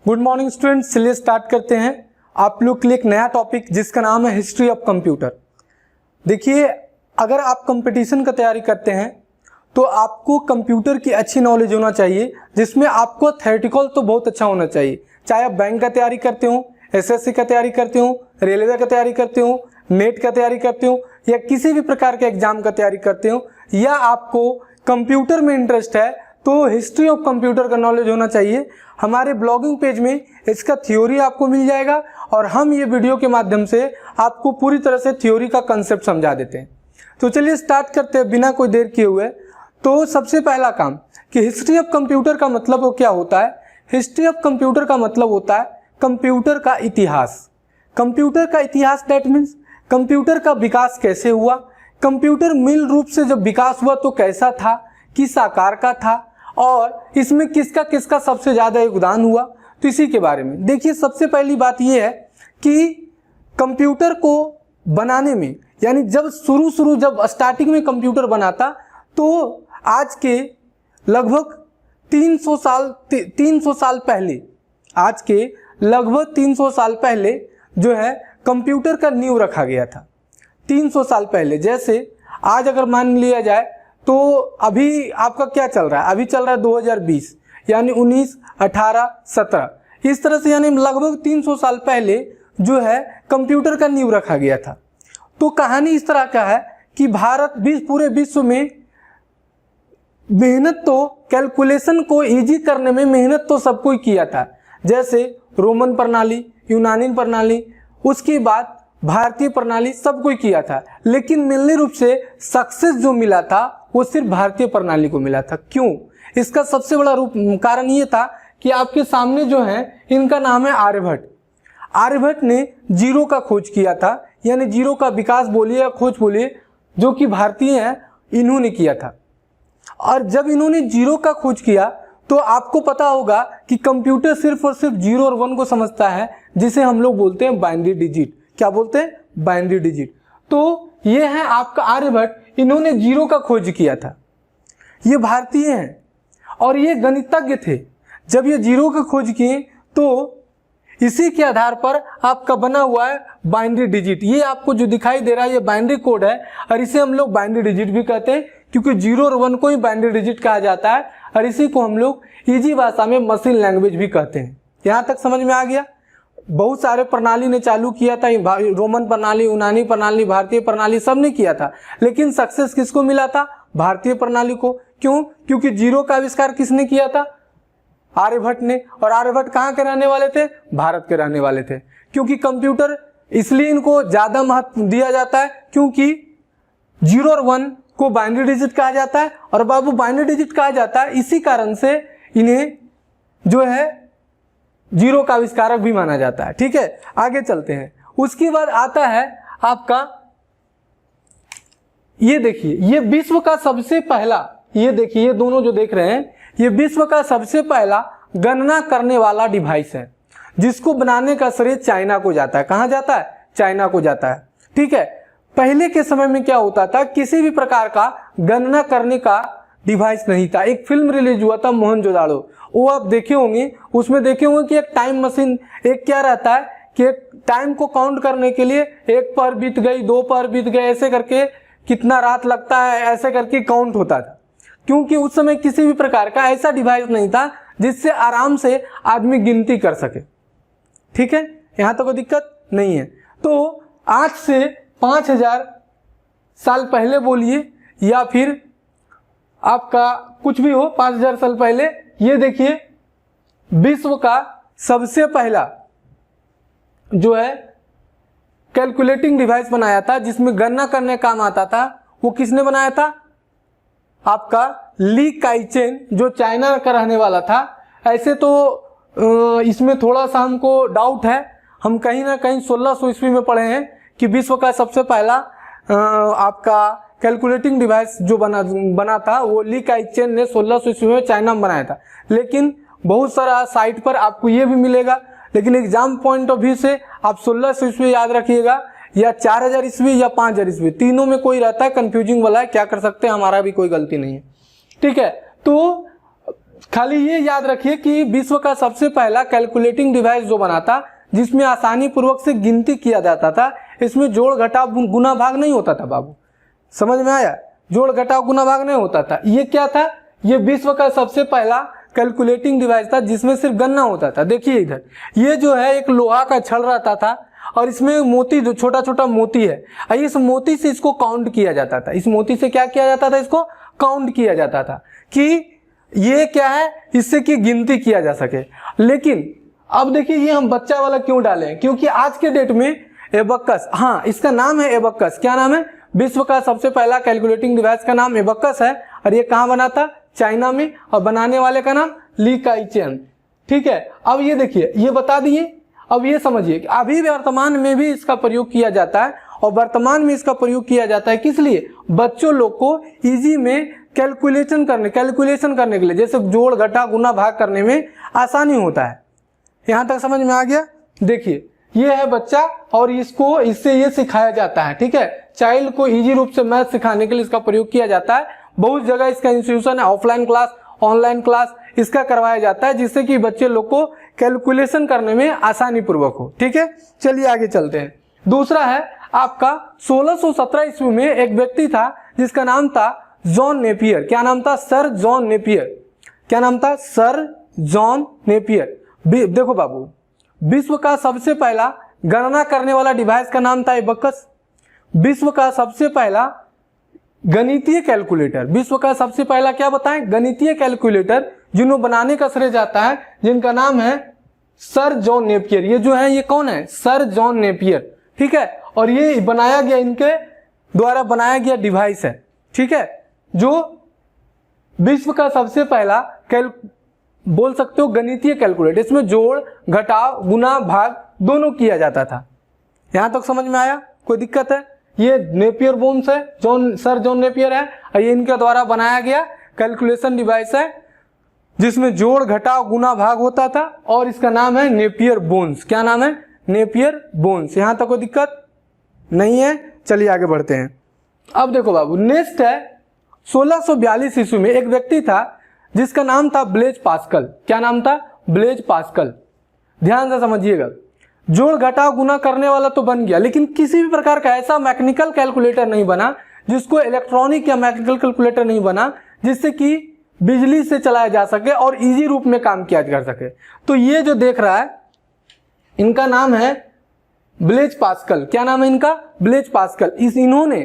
Good morning students, चलिए start करते हैं आप लोग के लिए एक नया टॉपिक जिसका नाम है हिस्ट्री ऑफ कंप्यूटर। देखिए, अगर आप कंपटीशन का तैयारी करते हैं तो आपको कंप्यूटर की अच्छी नॉलेज होना चाहिए, जिसमें आपको थ्योरेटिकल तो बहुत अच्छा होना चाहिए। चाहे आप बैंक का तैयारी करते हो, एसएससी का तैयारी करते हो, रेलवे का तैयारी करते हो, नेट का तैयारी करते हो, या किसी भी प्रकार के एग्जाम का तैयारी करते हो, या आपको कंप्यूटर में इंटरेस्ट है तो हिस्ट्री ऑफ कंप्यूटर का नॉलेज होना चाहिए। हमारे ब्लॉगिंग पेज में इसका थ्योरी आपको मिल जाएगा और हम ये वीडियो के माध्यम से आपको पूरी तरह से थ्योरी का कंसेप्ट समझा देते हैं। तो चलिए स्टार्ट करते हैं बिना कोई देर किए हुए। तो सबसे पहला काम कि हिस्ट्री ऑफ कंप्यूटर का मतलब क्या होता है। हिस्ट्री ऑफ कंप्यूटर का मतलब होता है कंप्यूटर का इतिहास। कंप्यूटर का इतिहास दैट मीन्स कंप्यूटर का विकास कैसे हुआ, कंप्यूटर मूल रूप से जब विकास हुआ तो कैसा था, किस आकार का था, और इसमें किसका किसका सबसे ज्यादा योगदान हुआ। तो इसी के बारे में देखिए, सबसे पहली बात यह है कि कंप्यूटर को बनाने में, यानी जब जब स्टार्टिंग में कंप्यूटर बनाता तो आज के लगभग 300 साल पहले, आज के लगभग 300 साल पहले जो है कंप्यूटर का नींव रखा गया था। 300 साल पहले, जैसे आज अगर मान लिया जाए तो अभी आपका क्या चल रहा है, अभी चल रहा है 2020, यानी 19, 18, 17, इस तरह से, यानी लगभग 300 साल पहले जो है कंप्यूटर का नींव रखा गया था। तो कहानी इस तरह का है कि पूरे विश्व में मेहनत तो, कैलकुलेशन को इजी करने में मेहनत तो सबको ही किया था, जैसे रोमन प्रणाली, यूनानी प्रणाली, उसके बाद भारतीय प्रणाली, सबको ही किया था। लेकिन मेनली रूप से सक्सेस जो मिला था वो सिर्फ भारतीय प्रणाली को मिला था। क्यों? इसका सबसे बड़ा कारण ये था कि आपके सामने जो है इनका नाम है आर्यभट्ट। आर्यभट्ट ने जीरो का खोज किया था, यानी जीरो का विकास बोलिए या खोज बोलिए, जो कि भारतीय है, इन्होंने किया था। और जब इन्होंने जीरो का खोज किया तो आपको पता होगा कि कंप्यूटर सिर्फ और सिर्फ 0 और 1 को समझता है, जिसे हम लोग बोलते हैं बाइनरी डिजिट। क्या बोलते हैं? Binary digit. तो ये है आपका आर्यभट्ट, इन्होंने जीरो का खोज किया था। ये भारतीय हैं और ये गणितज्ञ थे। जब ये जीरो का खोज किए तो इसी के आधार पर आपका बना हुआ है बाइनरी डिजिट। ये आपको जो दिखाई दे रहा है ये बाइनरी कोड है, और इसे हम लोग बाइनरी डिजिट भी कहते हैं, क्योंकि 0 और 1 को ही बाइनरी डिजिट कहा जाता है, और इसी को हम लोग इजी भाषा में मशीन लैंग्वेज भी कहते हैं। यहां तक समझ में आ गया? बहुत सारे प्रणाली ने चालू किया था, रोमन प्रणाली, यूनानी प्रणाली, भारतीय प्रणाली, सब ने किया था, लेकिन सक्सेस किसको मिला था? भारतीय प्रणाली को। क्यों? क्योंकि जीरो का आविष्कार किसने किया था? आर्यभट्ट ने। और आर्यभट्ट कहाँ के रहने वाले थे? भारत के रहने वाले थे। क्योंकि कंप्यूटर इसलिए इनको ज्यादा महत्व दिया जाता है क्योंकि 0 और 1 को बाइनरी डिजिट कहा जाता है, और बाबू बाइनरी डिजिट कहा जाता है, इसी कारण से इन्हें जो है जीरो का आविष्कारक भी माना जाता है। ठीक है, आगे चलते हैं। उसके बाद आता है आपका, ये देखिए, ये विश्व का सबसे पहला, ये देखिए, ये दोनों जो देख रहे हैं, ये विश्व का सबसे पहला गणना करने वाला डिवाइस है, जिसको बनाने का श्रेय चाइना को जाता है। कहां जाता है? चाइना को जाता है। ठीक है, पहले के समय में क्या होता था, किसी भी प्रकार का गणना करने का डिवाइस नहीं था। एक फिल्म रिलीज हुआ था मोहनजोदाड़ो, वो आप देखे होंगे, उसमें देखे होंगे कि एक टाइम मशीन, एक क्या रहता है कि एक टाइम को काउंट करने के लिए 1 पहर बीत गई, 2 पहर बीत गए, ऐसे करके कितना रात लगता है, ऐसे करके काउंट होता था। क्योंकि उस समय किसी भी प्रकार का ऐसा डिवाइस नहीं था जिससे आराम से आदमी गिनती कर सके। ठीक है, यहां तो कोई दिक्कत नहीं है। तो आज से 5000 साल पहले बोलिए, या फिर आपका कुछ भी हो, 5000 साल पहले, ये देखिए विश्व का सबसे पहला जो है कैलकुलेटिंग डिवाइस बनाया था, जिसमें गणना करने काम आता था, वो किसने बनाया था? आपका ली काइचेन, जो चाइना का रहने वाला था। ऐसे तो इसमें थोड़ा सा हमको डाउट है, हम कहीं ना कहीं 1600 ईस्वी में पढ़े हैं कि विश्व का सबसे पहला आपका कैलकुलेटिंग डिवाइस जो बना था वो ली काइचेन ने 1600 ईस्वी में चाइना में बनाया था। लेकिन बहुत सारा साइट पर आपको ये भी मिलेगा, लेकिन एग्जाम पॉइंट ऑफ व्यू से आप 1600 ईस्वी याद रखिएगा, या 4000 ईस्वी या 5000 ईस्वी, तीनों में कोई रहता है, कंफ्यूजिंग वाला है, क्या कर सकते हैं, हमारा भी कोई गलती नहीं है। ठीक है, तो खाली ये याद रखिए कि विश्व का सबसे पहला कैलकुलेटिंग डिवाइस जो बना था, जिसमें आसानी पूर्वक से गिनती किया जाता था, इसमें जोड़ घटाव गुना भाग नहीं होता था बाबू, समझ में आया? जोड़ घटाव गुना भाग नहीं होता था। ये क्या था? ये विश्व का सबसे पहला कैलकुलेटिंग डिवाइस था जिसमें सिर्फ गणना होता था। देखिए इधर, ये जो है एक लोहा का छड़ रहता था और इसमें मोती, जो छोटा छोटा मोती है, इस मोती से इसको काउंट किया जाता था। इस मोती से क्या किया जाता था? इसको काउंट किया जाता था कि ये क्या है, इससे की गिनती किया जा सके। लेकिन अब देखिए ये हम बच्चा वाला क्यों डालें? क्योंकि आज के डेट में एबकस, हाँ इसका नाम है एबकस। क्या नाम है? विश्व का सबसे पहला कैलकुलेटिंग डिवाइस का नाम एबकस है और ये कहाँ बना था? चाइना में, और बनाने वाले का नाम ली काई चेन। ठीक है, अब ये देखिए, ये बता दिए। अब ये समझिए कि अभी वर्तमान में भी इसका प्रयोग किया जाता है, और वर्तमान में इसका प्रयोग किया जाता है किस लिए? बच्चों लोग को इजी में कैलकुलेशन करने के लिए, जैसे जोड़ घटा गुना भाग करने में आसानी होता है। यहां तक समझ में आ गया? देखिए ये है बच्चा और इसको इससे ये सिखाया जाता है। ठीक है, चाइल्ड को इजी रूप से मैथ सिखाने के लिए इसका प्रयोग किया जाता है। बहुत जगह इसका इंस्टीट्यूशन है, ऑफलाइन क्लास, ऑनलाइन क्लास इसका करवाया जाता है, जिससे कि बच्चे लोग को कैलकुलेशन करने में आसानी पूर्वक हो। ठीक है, चलिए आगे चलते हैं। दूसरा है आपका 1617 ईस्वी में एक व्यक्ति था जिसका नाम था जॉन नेपियर। क्या नाम था? Sir John Napier. क्या नाम था? Sir John Napier. देखो बाबू, विश्व का सबसे पहला गणना करने वाला डिवाइस का नाम था एबकस। विश्व का सबसे पहला गणितीय कैलकुलेटर, विश्व का सबसे पहला क्या बताएं? गणितीय कैलकुलेटर, जिन्हों बनाने का श्रेय जाता है, जिनका नाम है सर जॉन नेपियर। ये जो है ये कौन है? Sir John Napier. ठीक है, और ये बनाया गया, इनके द्वारा बनाया गया डिवाइस है। ठीक है, जो विश्व का सबसे पहला बोल सकते हो गणितीय कैलकुलेटर। इसमें जोड़ घटाव गुना भाग दोनों किया जाता था। यहां तक समझ में आया? कोई दिक्कत है? ये नेपियर बोन्स है, सर जॉन नेपियर है, और ये इनके द्वारा बनाया गया कैलकुलेशन डिवाइस है जिसमें जोड़ घटाव गुना भाग होता था, और इसका नाम है नेपियर बोन्स। क्या नाम है? Napier bones. यहां तक कोई दिक्कत नहीं है? चलिए आगे बढ़ते हैं। अब देखो बाबू, नेक्स्ट है 1642 ईस्वी में एक व्यक्ति था जिसका नाम था ब्लेज पास्कल। क्या नाम था? Blaise Pascal. ध्यान से समझिएगा, जोड़ घटाव गुना करने वाला तो बन गया, लेकिन किसी भी प्रकार का ऐसा मैकेनिकल कैलकुलेटर नहीं बना, जिसको इलेक्ट्रॉनिक या मैकेनिकल कैलकुलेटर नहीं बना जिससे कि बिजली से चलाया जा सके और इजी रूप में काम किया जा सके। तो ये जो देख रहा है, इनका नाम है ब्लेज पास्कल। क्या नाम है इनका? Blaise Pascal. इन्होंने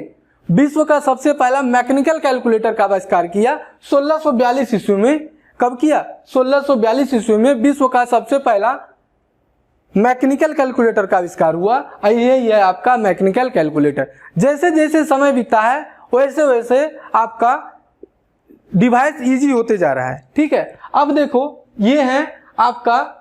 विश्व का सबसे पहला मैकेनिकल कैलकुलेटर का आविष्कार किया 1642 ईस्वी में। कब किया? 1642 ईस्वी में विश्व का सबसे पहला मैकेनिकल कैलकुलेटर का आविष्कार हुआ। ये है आपका मैकेनिकल कैलकुलेटर। जैसे जैसे समय बीता है वैसे वैसे आपका डिवाइस इजी होते जा रहा है। ठीक है, अब देखो ये है आपका,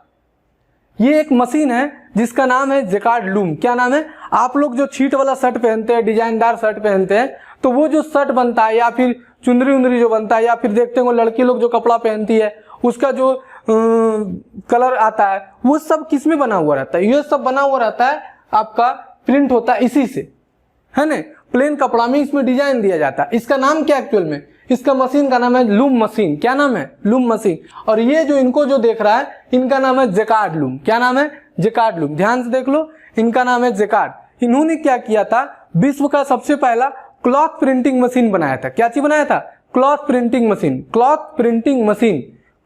ये एक मशीन है जिसका नाम है जैकार्ड लूम। क्या नाम है? आप लोग जो छीट वाला शर्ट पहनते हैं, डिजाइनदार शर्ट पहनते हैं, तो वो जो शर्ट बनता है या फिर चुंदरी उंदरी जो बनता है, या फिर देखते हो लड़की लोग जो कपड़ा पहनती है उसका जो कलर आता है, वो सब किस में बना हुआ रहता है? ये सब बना हुआ रहता है आपका, प्रिंट होता है इसी से, है ना? प्लेन कपड़ा में इसमें डिजाइन दिया जाता है। इसका नाम क्या एक्चुअल में? इसका मशीन का नाम है लूम मशीन। क्या नाम है? Loom machine. और ये जो इनको जो देख रहा है, इनका नाम है जैकार्ड लूम। क्या नाम है? Jacquard loom. ध्यान से देख लो, इनका नाम है जैकार्ड। इन्होंने क्या किया था? विश्व का सबसे पहला क्लॉथ प्रिंटिंग मशीन बनाया था। क्या चीज बनाया था? Cloth printing machine. Cloth printing machine,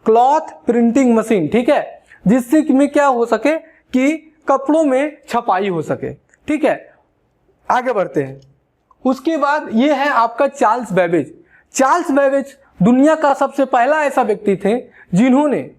cloth printing machine. ठीक है, जिससे में क्या हो सके कि कपड़ों में छपाई हो सके। ठीक है, आगे बढ़ते हैं। उसके बाद ये है आपका चार्ल्स बेबेज। चार्ल्स बेबेज दुनिया का सबसे पहला ऐसा व्यक्ति थे जिन्होंने,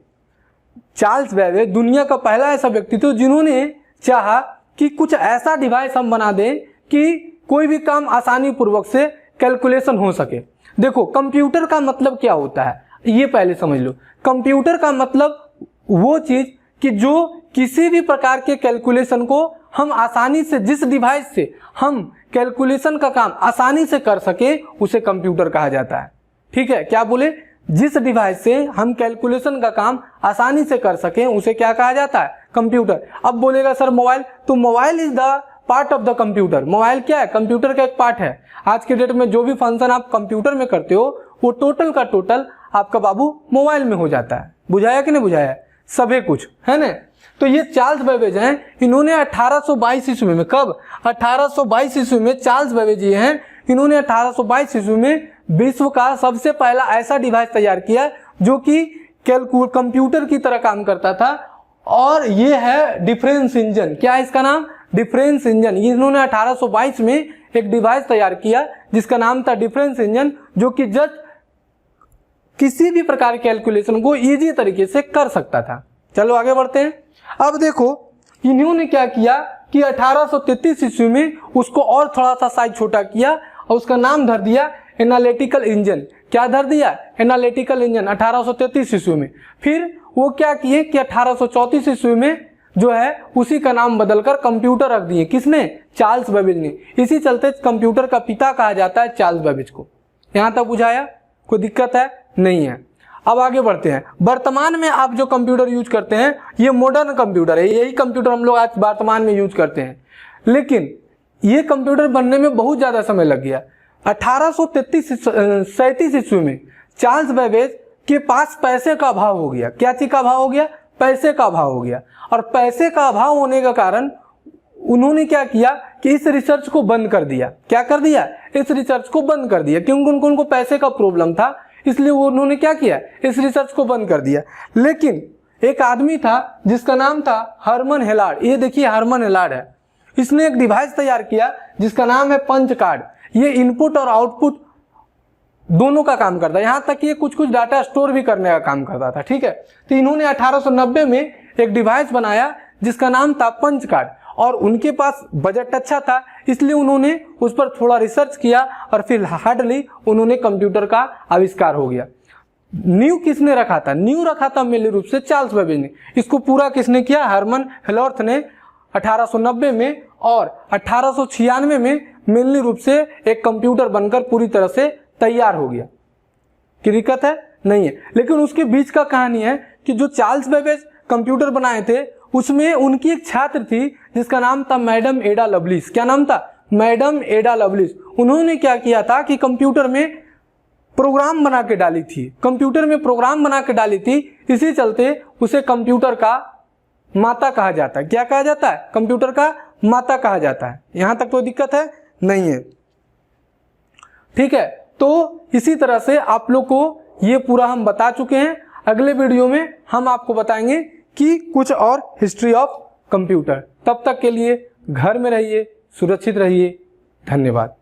चार्ल्स बेबेज दुनिया का पहला ऐसा व्यक्ति थे जिन्होंने चाहा कि कुछ ऐसा डिवाइस हम बना दें कि कोई भी काम आसानी पूर्वक से कैलकुलेशन हो सके। देखो, कंप्यूटर का मतलब क्या होता है ये पहले समझ लो। कंप्यूटर का मतलब वो चीज कि जो किसी भी प्रकार के कैलकुलेशन को हम आसानी से, जिस डिवाइस से हम कैलकुलेशन का काम आसानी से कर सके, उसे कंप्यूटर कहा जाता है। ठीक है, क्या बोले? जिस डिवाइस से हम कैलकुलेशन का काम आसानी से कर सके उसे क्या कहा जाता है? कंप्यूटर। अब बोलेगा सर मोबाइल, तो mobile is the part of the computer. Mobile क्या है? कंप्यूटर का एक पार्ट है। आज के डेट में जो भी फंक्शन आप कंप्यूटर में करते हो वो टोटल का टोटल आपका बाबू मोबाइल में हो जाता है। बुझाया कि नहीं बुझाया? सभी कुछ है ना। तो ये चार्ल्स बेबेज हैं, इन्होंने 1822 ईस्वी में, कब? 1822 ईस्वी में चार्ल्स बेबेज ये हैं, इन्होंने 1822 ईस्वी में विश्व का सबसे पहला ऐसा डिवाइस तैयार किया जो कि कंप्यूटर की तरह काम करता था, और ये है डिफरेंस इंजन। क्या है इसका नाम? Difference engine. इन्होंने 1822 में एक डिवाइस तैयार किया जिसका नाम था डिफरेंस इंजन, जो कि जस्ट किसी भी प्रकार के कैलकुलेशन को इजी तरीके से कर सकता था। चलो आगे बढ़ते हैं। अब देखो इन्होंने क्या किया कि 1833 ईस्वी में उसको और थोड़ा सा साइज छोटा किया और उसका नाम धर दिया एनालिटिकल इंजन। क्या धर दिया? एनालिटिकल इंजन 1833 ईस्वी में। फिर वो क्या किए कि 1834 ईस्वी में जो है उसी का नाम बदलकर कंप्यूटर रख दिए। किसने? चार्ल्स बेबेज ने। इसी चलते कंप्यूटर का पिता कहा जाता है चार्ल्स बेबेज को। यहां तक बुझाया? कोई दिक्कत है? नहीं है। अब आगे बढ़ते हैं। वर्तमान में आप जो कंप्यूटर यूज करते हैं ये मॉडर्न कंप्यूटर है, यही कंप्यूटर हम लोग आज वर्तमान में यूज करते हैं, लेकिन ये कंप्यूटर बनने में बहुत ज्यादा समय लग गया। 1837 ईस्वी में चार्ल्स बेबेज के पास पैसे का अभाव हो गया। क्या चीज का अभाव हो गया? पैसे का अभाव हो गया। और पैसे का अभाव होने का कारण उन्होंने क्या किया कि इस रिसर्च को बंद कर दिया। क्या कर दिया? इस रिसर्च को बंद कर दिया, क्योंकि उनको पैसे का प्रॉब्लम था, इसलिए उन्होंने क्या किया? इस रिसर्च को बंद कर दिया। लेकिन एक आदमी था जिसका नाम था हरमन हेलार्ड। ये देखिए हरमन हेलार्ड है, इसने एक डिवाइस तैयार किया जिसका नाम है पंच कार्ड। ये इनपुट और आउटपुट दोनों का काम करता है, यहां तक कि ये कुछ डाटा स्टोर भी करने का काम करता था। ठीक है, तो इन्होंने 1890 में एक डिवाइस बनाया जिसका नाम था पंच कार्ड, और उनके पास बजट अच्छा था, इसलिए उन्होंने उस पर थोड़ा रिसर्च किया और फिर हार्डली उन्होंने कंप्यूटर का आविष्कार हो गया। न्यू किसने रखा था? न्यू रखा था मेनली रूप से चार्ल्स बेबेज ने। इसको पूरा किसने किया? हरमन हेलॉर्थ ने 1890 में, और 1896 में मेनली रूप से एक कंप्यूटर बनकर पूरी तरह से तैयार हो गया। की दिक्कत है? नहीं है। लेकिन उसके बीच का कहानी है कि जो चार्ल्स बेबेज कंप्यूटर बनाए थे उसमें उनकी एक छात्र थी जिसका नाम था मैडम एडा लवलिस। क्या नाम था? मैडम एडा लवलिस। उन्होंने क्या किया था कि कंप्यूटर में प्रोग्राम बना के डाली थी, कंप्यूटर में प्रोग्राम बना के डाली थी, इसी चलते उसे कंप्यूटर का माता कहा जाता है। क्या कहा जाता है? कंप्यूटर का माता कहा जाता है। यहां तक कोई दिक्कत है? नहीं है। ठीक है, तो इसी तरह से आप लोग को ये पूरा हम बता चुके हैं। अगले वीडियो में हम आपको बताएंगे कि कुछ और हिस्ट्री ऑफ कंप्यूटर। तब तक के लिए घर में रहिए, सुरक्षित रहिए। धन्यवाद।